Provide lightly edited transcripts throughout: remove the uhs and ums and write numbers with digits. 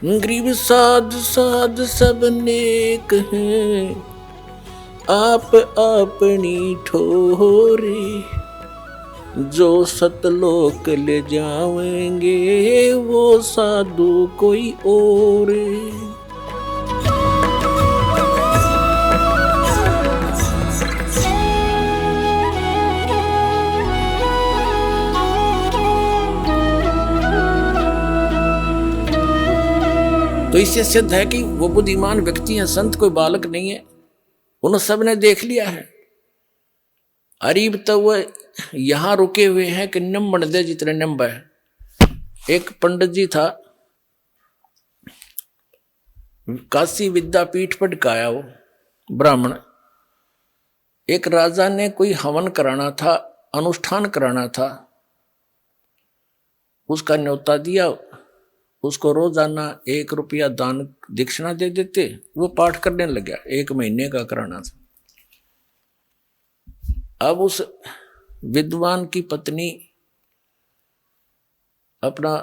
गरीब साध साध सब नेक हैं, आप अपनी ठोरी। जो सतलोक ले जावेंगे वो साधु कोई और। तो इससे सिद्ध है कि वो बुद्धिमान व्यक्ति है, संत कोई बालक नहीं है। उन सब ने देख लिया है। अरीब तो वो यहां रुके हुए हैं कि नंबर दे जितने नंबर है। एक पंडित जी था, काशी विद्यापीठ पर टिकाया वो ब्राह्मण। एक राजा ने कोई हवन कराना था, अनुष्ठान कराना था, उसका न्योता दिया। उसको रोजाना 1 रुपया दान दक्षिणा दे देते। वो पाठ करने लगा, 1 महीने का कराना था। अब उस विद्वान की पत्नी अपना,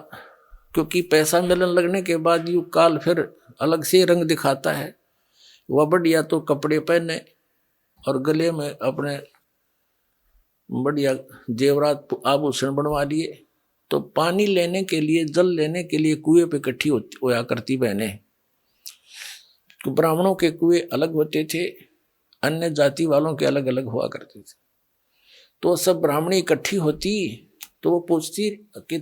क्योंकि पैसा मिलने लगने के बाद यू काल फिर अलग से रंग दिखाता है, वह बढ़िया तो कपड़े पहने और गले में अपने बढ़िया जेवरात आभूषण बनवा लिए। तो पानी लेने के लिए, जल लेने के लिए कुएं पे इकट्ठी होया करती बहनें। तो ब्राह्मणों के कुएं अलग होते थे, अन्य जाति वालों के अलग अलग हुआ करते थे। तो सब ब्राह्मणी इकट्ठी होती तो वो पूछती कि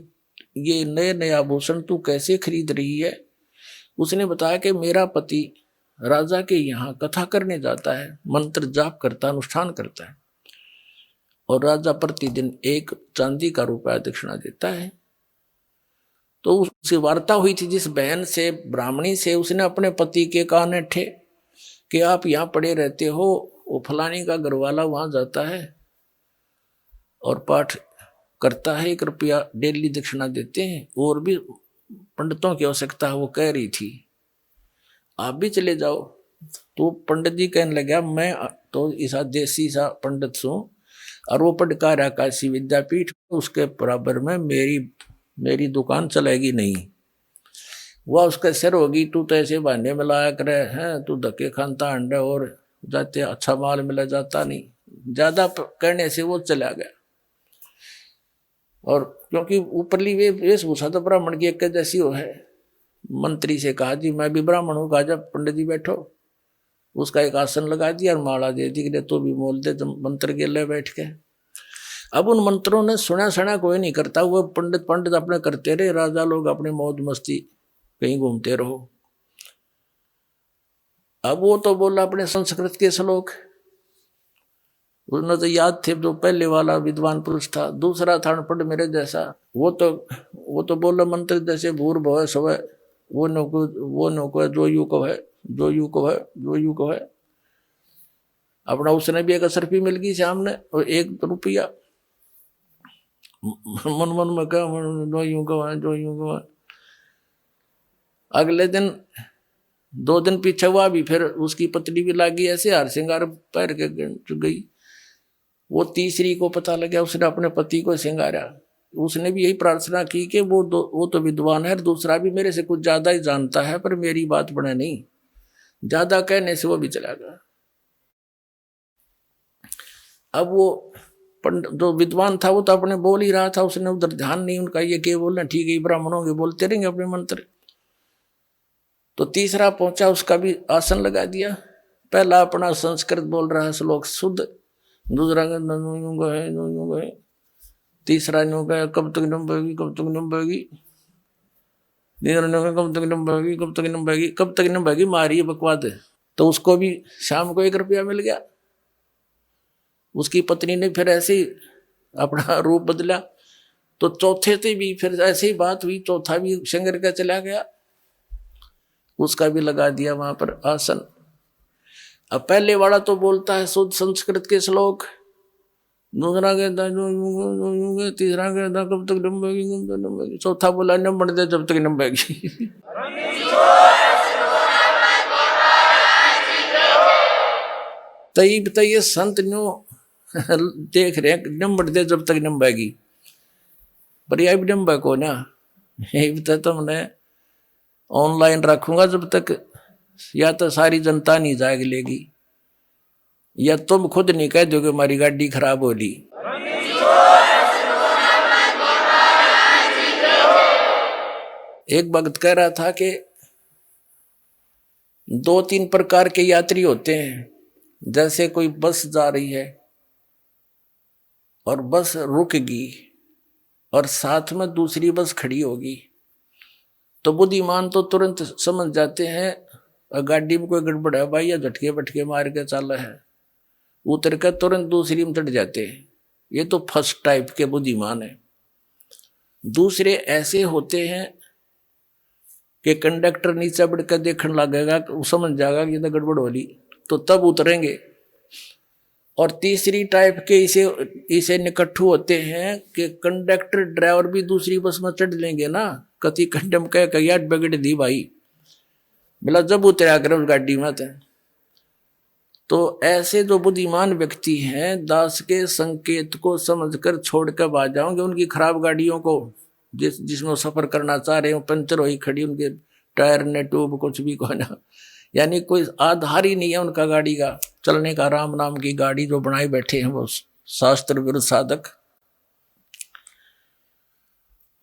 ये नए नए आभूषण तू कैसे खरीद रही है। उसने बताया कि मेरा पति राजा के यहाँ कथा करने जाता है, मंत्र जाप करता, अनुष्ठान करता है, और राजा प्रतिदिन 1 चांदी का रुपया दक्षिणा देता है। तो उससे वार्ता हुई थी जिस बहन से, ब्राह्मणी से। उसने अपने पति के कान ठे कि आप यहाँ पड़े रहते हो, वो फलानी का घरवाला वहां जाता है और पाठ करता है, 1 रुपया डेली दक्षिणा देते हैं, और भी पंडितों की आवश्यकता है। वो कह रही थी आप भी चले जाओ। तो पंडित जी कहने लगा मैं तो ऐसा देसी सा पंडित हूं, और वो पढ़का रहा काशी विद्यापीठ, उसके बराबर में मेरी दुकान चलेगी नहीं। वह उसका सिर होगी, तू तो ऐसे बहाने में लाया करे हैं, तू धक्के खानता अंडे और जाते अच्छा माल मिला जाता नहीं। ज्यादा कहने से वो चला गया। और क्योंकि ऊपरली वेशभूषा तो ब्राह्मण की एक जैसी हो है, मंत्री से कहा जी मैं भी ब्राह्मण हूँ। कहा जब पंडित जी बैठो, उसका एक आसन लगा दिया और माला दे दी कि तो भी मोल दे, तो मंत्र के ले बैठ के। अब उन मंत्रों ने सुना कोई नहीं करता, वो पंडित अपने करते रहे, राजा लोग अपनी मौज मस्ती कहीं घूमते रहो। अब वो तो बोला अपने संस्कृत के श्लोक, उसने तो याद थे। जो पहले वाला विद्वान पुरुष था, दूसरा था अनपढ़ मेरे जैसा, वो तो बोला मंत्र जैसे भूर भव स्व, वो नको है जो यू को है, जो यू को है, जो यू को है। अपना उसने भी एक असरफी मिल गई सामने और 1 रुपया। मन मन में क्या, जो यूं को है, जो यूं को है। अगले दिन 2 दिन पीछे हुआ भी, फिर उसकी पत्नी भी लागी ऐसे हार श्रृंगार पैर के गई। वो तीसरी को पता लगा, उसने अपने पति को श्रृंगारा। उसने भी यही प्रार्थना की कि वो तो विद्वान है, दूसरा भी मेरे से कुछ ज्यादा ही जानता है, पर मेरी बात बने नहीं। ज्यादा कहने से वो भी चला गया। अब वो जो विद्वान था वो तो अपने बोल ही रहा था, उसने उधर ध्यान नहीं उनका, ये क्या बोलना, ठीक है ब्राह्मणों के बोलते रहेंगे अपने मंत्र। तो तीसरा पहुंचा, उसका भी आसन लगा दिया। पहला अपना संस्कृत बोल रहा है श्लोक शुद्ध, दूसरा है, तीसरा कब तक नंबेगी, कब तक नंबेगी, कब तक नंबेगी, कब तक नंबेगी, कब तक नंबेगी, मारी बकवाद। तो उसको भी शाम को 1 रुपया मिल गया। उसकी पत्नी ने फिर ऐसे ही अपना रूप बदला। तो चौथे से भी फिर ऐसी बात हुई, चौथा भी शंकर का चला गया, उसका भी लगा दिया वहां पर आसन। अब पहले वाला तो बोलता है शुद्ध संस्कृत के श्लोक, दूसरा कहता जो तीसरा कहता कब तक नंबेगी, कब तक नंबेगी, चौथा बोला नंबर दे जब तक नंबेगी। तई ये संत न्यू देख रहे हैं नंबर दे जब तक नंबेगी, पर यह भी नंबर को ना, यही बता तुमने ऑनलाइन रखूंगा जब तक या तो सारी जनता नहीं जाग लेगी, या तुम खुद नहीं कह दोगे हमारी गाड़ी खराब हो ली। एक भक्त कह रहा था कि 2-3 प्रकार के यात्री होते हैं। जैसे कोई बस जा रही है और बस रुकेगी और साथ में दूसरी बस खड़ी होगी, तो बुद्धिमान तो तुरंत समझ जाते हैं गाड़ी में कोई गड़बड़ है भाई, या झटके बटके मार के चल है, उतर कर तुरंत दूसरी में चढ़ जाते हैं। ये तो फर्स्ट टाइप के बुद्धिमान है। दूसरे ऐसे होते हैं कि कंडक्टर नीचे बढ़ कर देखने लगेगा, समझ जाएगा कि ये तो गड़बड़ हो ली, तो तब उतरेंगे। और तीसरी टाइप के इसे निकट्ठू होते हैं कि कंडक्टर ड्राइवर भी दूसरी बस में चढ़ लेंगे ना, कति कंडम कह यार बिगड़ दी भाई, बोला जब उतरा कर उस गाड़ी में। तो ऐसे जो बुद्धिमान व्यक्ति हैं दास के संकेत को समझकर छोड़कर भाग जाओगे उनकी खराब गाड़ियों को, जिसमें सफर करना चाह रहे हो, पंचर हुई खड़ी, उनके टायर ने ट्यूब कुछ भी को ना, यानी कोई आधार ही नहीं है उनका गाड़ी का चलने का। राम नाम की गाड़ी जो बनाए बैठे हैं वो शास्त्र विरुद्ध साधक।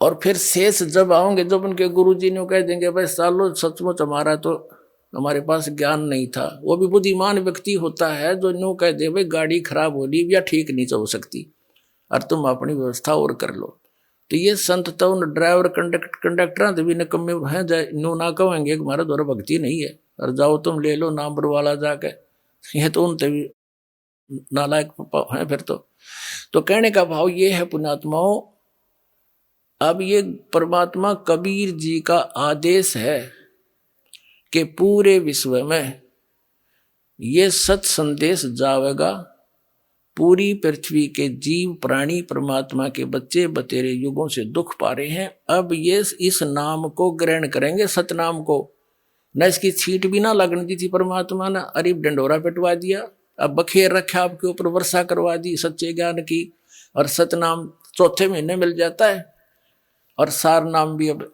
और फिर शेष जब आओगे, जब उनके गुरुजी ने कह देंगे भाई सालो सचमुच हमारा तो हमारे पास ज्ञान नहीं था, वो भी बुद्धिमान व्यक्ति होता है जो नो कह दे भाई गाड़ी खराब हो रही या ठीक नहीं चल सकती और तुम अपनी व्यवस्था और कर लो। तो ये संत तो उन ड्राइवर कंडक्टर भी निकम्मे हैं, नो ना कहेंगे हमारा द्वारा भक्ति नहीं है और जाओ तुम ले लो नंबर वाला जाके, ये तो उनसे भी नालायक हैं फिर तो कहने का भाव ये है पुण्यात्माओं, अब ये परमात्मा कबीर जी का आदेश है कि पूरे विश्व में ये सत संदेश जावेगा, पूरी पृथ्वी के जीव प्राणी परमात्मा के बच्चे बतेरे युगों से दुख पा रहे हैं, अब ये इस नाम को ग्रहण करेंगे, सतनाम को। न इसकी छींट भी ना लगने दी थी परमात्मा ने, अरीब डंडोरा पिटवा दिया, अब बखेर रखा आपके ऊपर, वर्षा करवा दी सच्चे ज्ञान की, और सतनाम चौथे महीने मिल जाता है, और सार नाम भी अब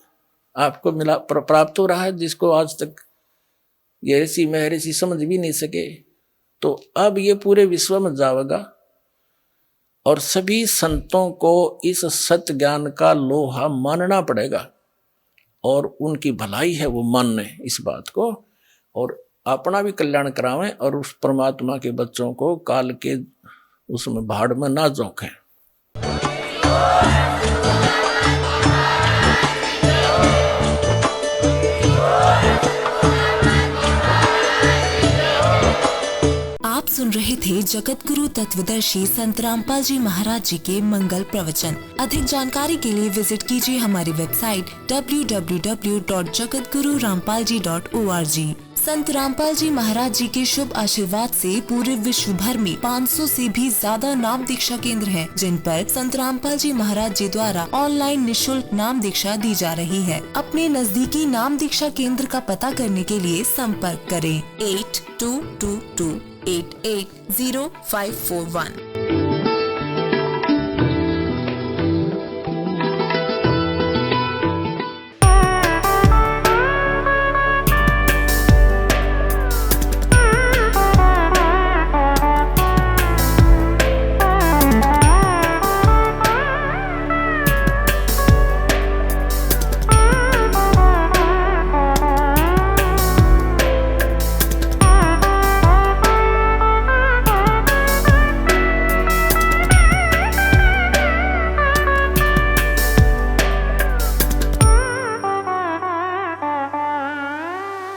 आपको मिला प्राप्त हो रहा है, जिसको आज तक ये ऋषि महर्षि समझ भी नहीं सके। तो अब ये पूरे विश्व में जाएगा और सभी संतों को इस सत्य ज्ञान का लोहा मानना पड़ेगा, और उनकी भलाई है वो माने इस बात को, और अपना भी कल्याण करावें और उस परमात्मा के बच्चों को काल के उसमें भाड़ में ना झोंकें। आप सुन रहे थे जगत गुरु तत्वदर्शी संत रामपाल जी महाराज जी के मंगल प्रवचन। अधिक जानकारी के लिए विजिट कीजिए हमारी वेबसाइट www.jagatgururampalji.org। संत रामपाल जी महाराज जी के शुभ आशीर्वाद से पूरे विश्व भर में 500 से भी ज्यादा नाम दीक्षा केंद्र हैं, जिन पर संत रामपाल जी महाराज जी द्वारा ऑनलाइन निशुल्क नाम दीक्षा दी जा रही है। अपने नजदीकी नाम दीक्षा केंद्र का पता करने के लिए संपर्क करें 8222880541।